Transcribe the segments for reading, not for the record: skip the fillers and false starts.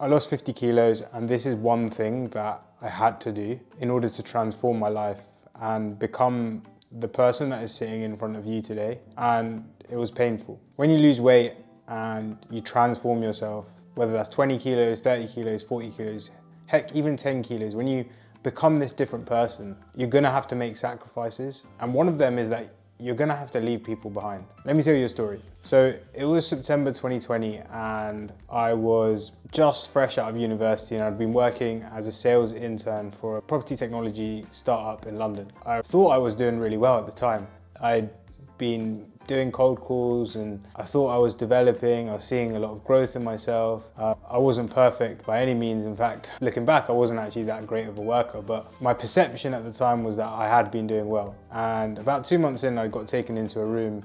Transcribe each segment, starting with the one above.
I lost 50 kilos, and this is one thing that I had to do in order to transform my life and become the person that is sitting in front of you today. And it was painful. When you lose weight and you transform yourself, whether that's 20 kilos, 30 kilos, 40 kilos, heck, even 10 kilos, when you become this different person, you're gonna have to make sacrifices. And one of them is that you're gonna have to leave people behind. Let me tell you a story. So it was September 2020 and I was just fresh out of university and I'd been working as a sales intern for a property technology startup in London. I thought I was doing really well at the time. I'd been doing cold calls and I thought I was developing, I was seeing a lot of growth in myself. I wasn't perfect by any means. In fact, looking back, I wasn't actually that great of a worker, but my perception at the time was that I had been doing well. And about 2 months in, I got taken into a room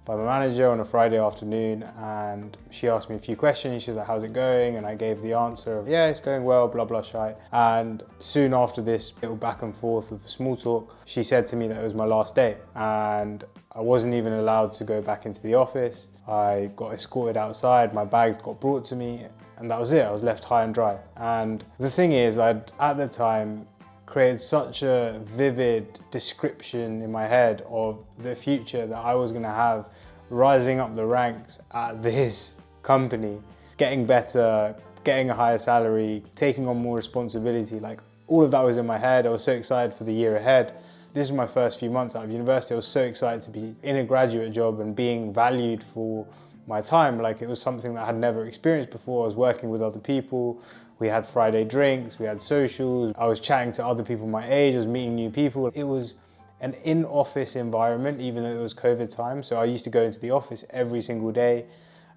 by my manager on a Friday afternoon and she asked me a few questions. She was like, how's it going? And I gave the answer of, yeah, it's going well, blah, blah, shite. And soon after this little back and forth of small talk, she said to me that it was my last day and I wasn't even allowed to go back into the office. I got escorted outside, my bags got brought to me, and that was it. I was left high and dry. And the thing is, I'd at the time created such a vivid description in my head of the future that I was gonna have rising up the ranks at this company, getting better, getting a higher salary, taking on more responsibility. Like all of that was in my head. I was so excited for the year ahead. This was my first few months out of university. I was so excited to be in a graduate job and being valued for my time. Like it was something that I had never experienced before. I was working with other people. We had Friday drinks, we had socials. I was chatting to other people my age, I was meeting new people. It was an in-office environment, even though it was COVID time. So I used to go into the office every single day.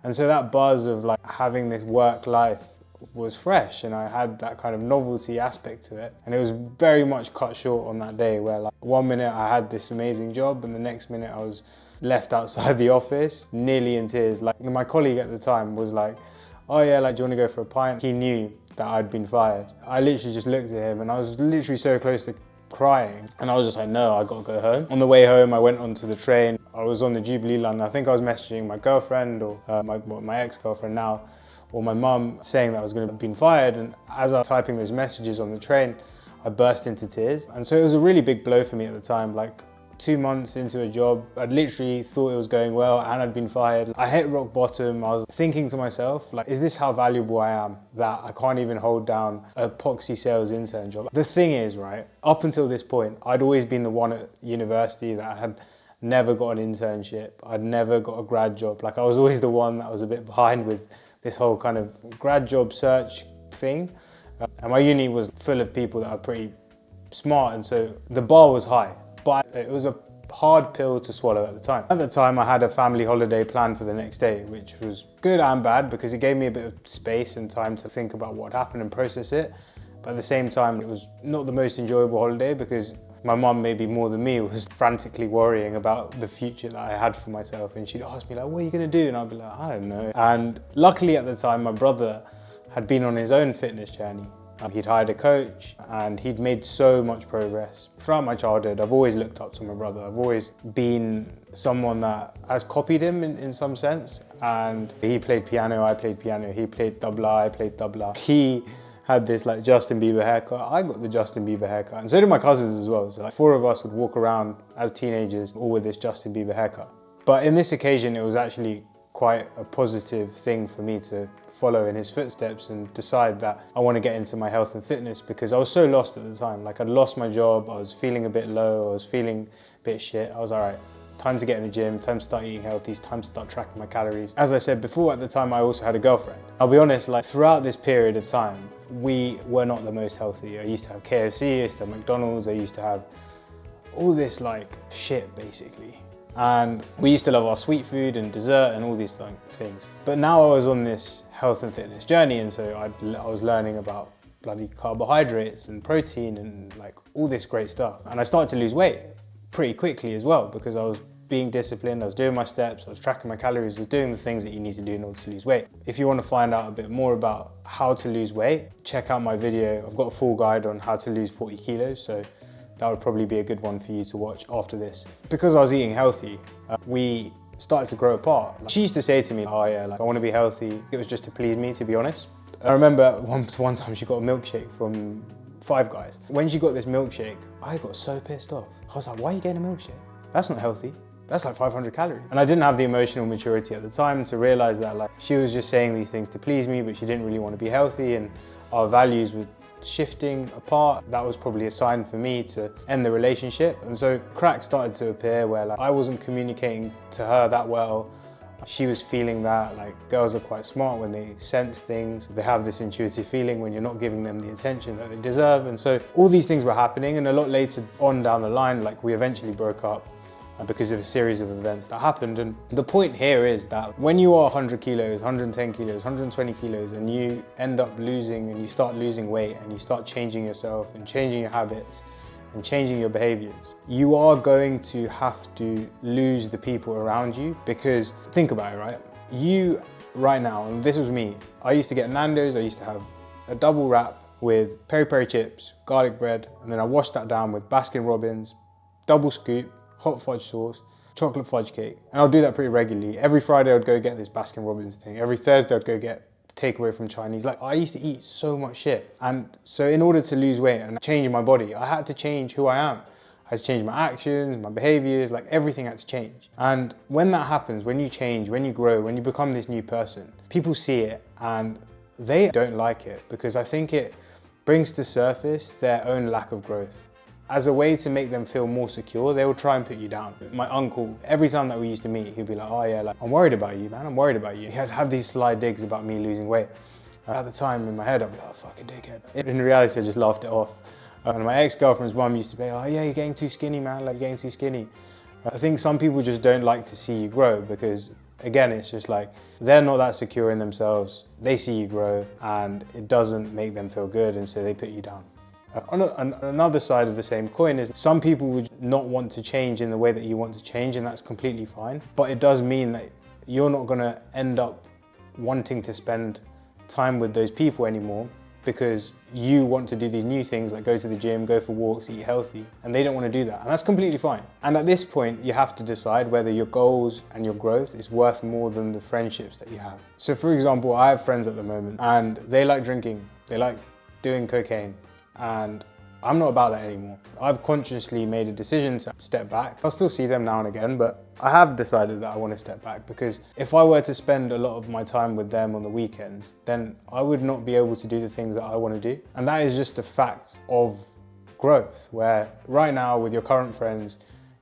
And so that buzz of like having this work life was fresh and I had that kind of novelty aspect to it. And it was very much cut short on that day where like 1 minute I had this amazing job and the next minute I was left outside the office, nearly in tears. Like my colleague at the time was like, oh yeah, like do you want to go for a pint? He knew that I'd been fired. I literally just looked at him and I was literally so close to crying. And I was just like, no, I gotta go home. On the way home, I went onto the train. I was on the Jubilee line. I think I was messaging my girlfriend or my ex-girlfriend now, or my mum saying that I was gonna have been fired. And as I was typing those messages on the train, I burst into tears. And so it was a really big blow for me at the time. Like 2 months into a job, I'd literally thought it was going well and I'd been fired. I hit rock bottom. I was thinking to myself, like, is this how valuable I am that I can't even hold down a epoxy sales intern job? The thing is, right, up until this point, I'd always been the one at university that had never got an internship. I'd never got a grad job. Like I was always the one that was a bit behind with this whole kind of grad job search thing. And my uni was full of people that are pretty smart. And so the bar was high. But it was a hard pill to swallow at the time. At the time, I had a family holiday planned for the next day, which was good and bad because it gave me a bit of space and time to think about what happened and process it. But at the same time, it was not the most enjoyable holiday because my mum, maybe more than me, was frantically worrying about the future that I had for myself. And she'd ask me like, what are you gonna do? And I'd be like, I don't know. And luckily at the time, my brother had been on his own fitness journey. He'd hired a coach and he'd made so much progress. Throughout my childhood, I've always looked up to my brother. I've always been someone that has copied him in some sense. And he played piano, I played piano. He played tabla, I played tabla. He had this like Justin Bieber haircut. I got the Justin Bieber haircut. And so did my cousins as well. So like 4 of us would walk around as teenagers all with this Justin Bieber haircut. But in this occasion, it was actually quite a positive thing for me to follow in his footsteps and decide that I want to get into my health and fitness because I was so lost at the time. Like I'd lost my job, I was feeling a bit low, I was feeling a bit shit. I was all right, time to get in the gym, time to start eating healthy, time to start tracking my calories. As I said before, at the time I also had a girlfriend. I'll be honest, like throughout this period of time, we were not the most healthy. I used to have KFC, I used to have McDonald's, I used to have all this like shit basically. And we used to love our sweet food and dessert and all these things. But now I was on this health and fitness journey and so I was learning about bloody carbohydrates and protein and like all this great stuff. And I started to lose weight pretty quickly as well because I was being disciplined, I was doing my steps, I was tracking my calories, I was doing the things that you need to do in order to lose weight. If you want to find out a bit more about how to lose weight, check out my video. I've got a full guide on how to lose 40 kilos. So that would probably be a good one for you to watch after this. Because I was eating healthy, we started to grow apart. She used to say to me, oh yeah, like I want to be healthy. It was just to please me, to be honest. I remember one time she got a milkshake from Five Guys. When she got this milkshake, I got so pissed off. I was like, why are you getting a milkshake? That's not healthy. That's like 500 calories. And I didn't have the emotional maturity at the time to realize that like she was just saying these things to please me, but she didn't really want to be healthy, and our values were shifting apart. That was probably a sign for me to end the relationship. And so cracks started to appear where like I wasn't communicating to her that well. She was feeling that like girls are quite smart when they sense things. They have this intuitive feeling when you're not giving them the attention that they deserve. And so all these things were happening, and a lot later on down the line, like we eventually broke up because of a series of events that happened. And the point here is that when you are 100 kilos, 110 kilos, 120 kilos, and you end up losing and you start losing weight and you start changing yourself and changing your habits and changing your behaviors, you are going to have to lose the people around you. Because think about it, right? You right now, and this was me, I used to get Nando's, I used to have a double wrap with peri-peri chips, garlic bread, and then I washed that down with Baskin Robbins, double scoop, hot fudge sauce, chocolate fudge cake. And I'll do that pretty regularly. Every Friday I'd go get this Baskin Robbins thing. Every Thursday I'd go get takeaway from Chinese. Like I used to eat so much shit. And so in order to lose weight and change my body, I had to change who I am. I had to change my actions, my behaviors, like everything had to change. And when that happens, when you change, when you grow, when you become this new person, people see it and they don't like it, because I think it brings to surface their own lack of growth. As a way to make them feel more secure, they will try and put you down. My uncle, every time that we used to meet, he'd be like, oh yeah, like, I'm worried about you, man, I'm worried about you. He'd have these sly digs about me losing weight. At the time, in my head, I'd be like, oh, fucking dickhead. In reality, I just laughed it off. And my ex-girlfriend's mum used to be like, oh yeah, you're getting too skinny, man, like, you're getting too skinny. I think some people just don't like to see you grow because, again, it's just like, they're not that secure in themselves. They see you grow and it doesn't make them feel good, and so they put you down. On another side of the same coin is some people would not want to change in the way that you want to change, and that's completely fine. But it does mean that you're not going to end up wanting to spend time with those people anymore because you want to do these new things like go to the gym, go for walks, eat healthy, and they don't want to do that. And that's completely fine. And at this point, you have to decide whether your goals and your growth is worth more than the friendships that you have. So for example, I have friends at the moment and they like drinking, they like doing cocaine, and I'm not about that anymore. I've consciously made a decision to step back. I'll still see them now and again, but I have decided that I want to step back, because if I were to spend a lot of my time with them on the weekends, then I would not be able to do the things that I want to do. And that is just a fact of growth, where right now with your current friends,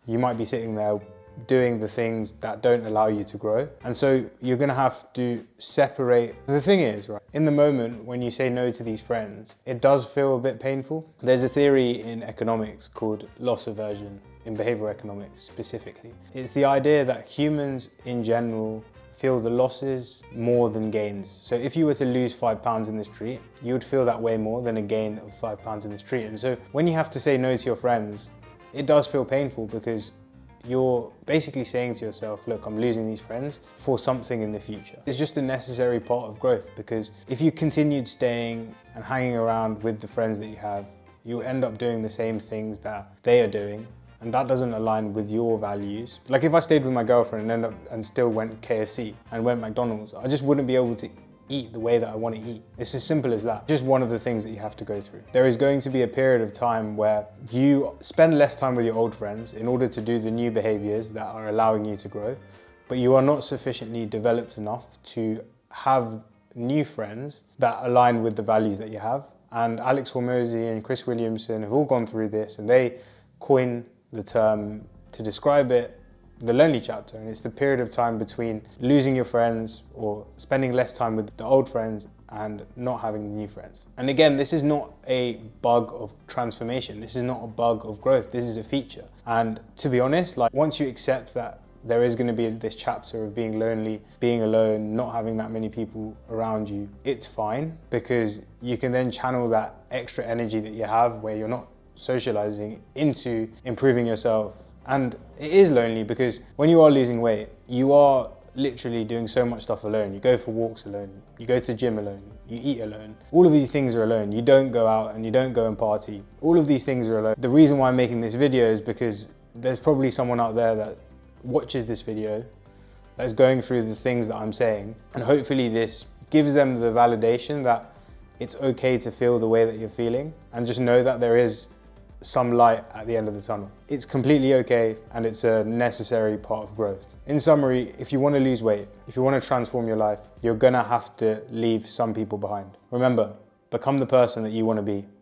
you might be sitting there doing the things that don't allow you to grow. And so you're gonna have to separate. The thing is, right, in the moment when you say no to these friends, it does feel a bit painful. There's a theory in economics called loss aversion, in behavioral economics specifically. It's the idea that humans in general feel the losses more than gains. So if you were to lose £5 in the street, you would feel that way more than a gain of £5 in the street. And so when you have to say no to your friends, it does feel painful, because you're basically saying to yourself, look, I'm losing these friends for something in the future. It's just a necessary part of growth, because if you continued staying and hanging around with the friends that you have, you end up doing the same things that they are doing, and that doesn't align with your values. Like if I stayed with my girlfriend and still went KFC and went McDonald's, I just wouldn't be able to eat the way that I want to eat. It's as simple as that. Just one of the things that you have to go through. There is going to be a period of time where you spend less time with your old friends in order to do the new behaviors that are allowing you to grow, but you are not sufficiently developed enough to have new friends that align with the values that you have. And Alex Hormozi and Chris Williamson have all gone through this, and they coin the term to describe it, the lonely chapter. And it's the period of time between losing your friends or spending less time with the old friends and not having new friends. And again, this is not a bug of transformation. This is not a bug of growth. This is a feature. And to be honest, like once you accept that there is going to be this chapter of being lonely, being alone, not having that many people around you, it's fine, because you can then channel that extra energy that you have where you're not socializing into improving yourself. And it is lonely, because when you are losing weight, you are literally doing so much stuff alone. You go for walks alone, you go to the gym alone, you eat alone. All of these things are alone. You don't go out and you don't go and party. All of these things are alone. The reason why I'm making this video is because there's probably someone out there that watches this video that's going through the things that I'm saying, and hopefully this gives them the validation that It's okay to feel the way that you're feeling, and just know that there is some light at the end of the tunnel. It's completely okay, and it's a necessary part of growth. In summary, if you want to lose weight, if you want to transform your life, you're gonna have to leave some people behind. Remember, become the person that you want to be.